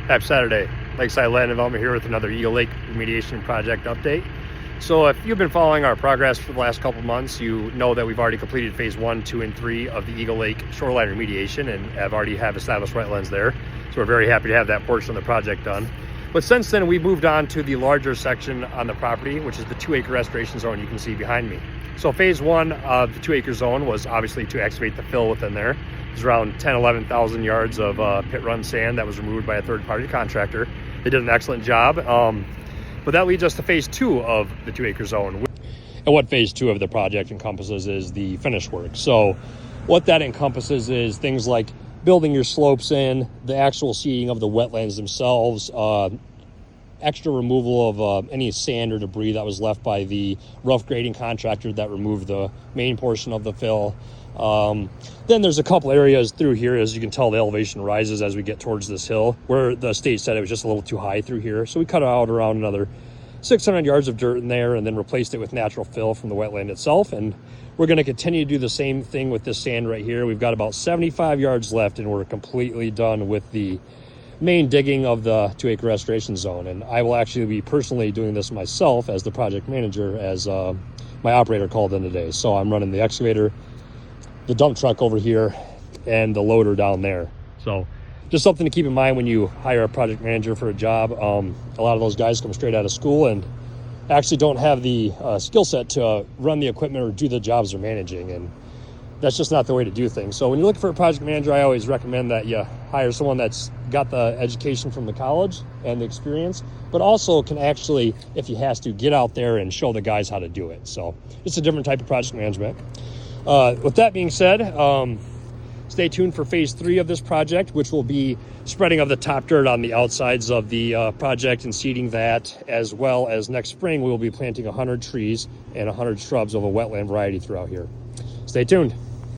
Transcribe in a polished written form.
Happy Saturday. Lakeside Land Development here with another Eagle Lake Remediation Project update. So if you've been following our progress for the last couple of months, you know that we've already completed phase 1, 2, and 3 of the Eagle Lake shoreline remediation and have already established wetlands there. So we're very happy to have that portion of the project done. But since then, we've moved on to the larger section on the property, which is the 2-acre restoration zone you can see behind me. So phase 1 of the 2-acre zone was obviously to excavate the fill within there. It was around 11,000 yards of pit run sand that was removed by a third-party contractor. They did an excellent job. But that leads us to phase 2 of the 2-acre zone. And what phase 2 of the project encompasses is the finish work. So what that encompasses is things like building your slopes in, the actual seeding of the wetlands themselves, extra removal of any sand or debris that was left by the rough grading contractor that removed the main portion of the fill. Then there's a couple areas through here. As you can tell, the elevation rises as we get towards this hill, where the state said it was just a little too high through here. So we cut out around another 600 yards of dirt in there and then replaced it with natural fill from the wetland itself. And we're going to continue to do the same thing with this sand right here. We've got about 75 yards left and we're completely done with the main digging of the 2-acre restoration zone. And I will actually be personally doing this myself as the project manager, as my operator called in today. So I'm running the excavator, the dump truck over here, and the loader down there. So just something to keep in mind when you hire a project manager for a job. A lot of those guys come straight out of school and actually don't have the skill set to run the equipment or do the jobs they're managing, and that's just not the way to do things. So when you're looking for a project manager, I always recommend that you hire someone that's got the education from the college and the experience, but also can actually, if he has to, get out there and show the guys how to do it. So it's a different type of project management. With that being said, stay tuned for phase 3 of this project, which will be spreading of the top dirt on the outsides of the project and seeding that, as well as next spring we will be planting 100 trees and 100 shrubs of a wetland variety throughout here. Stay tuned.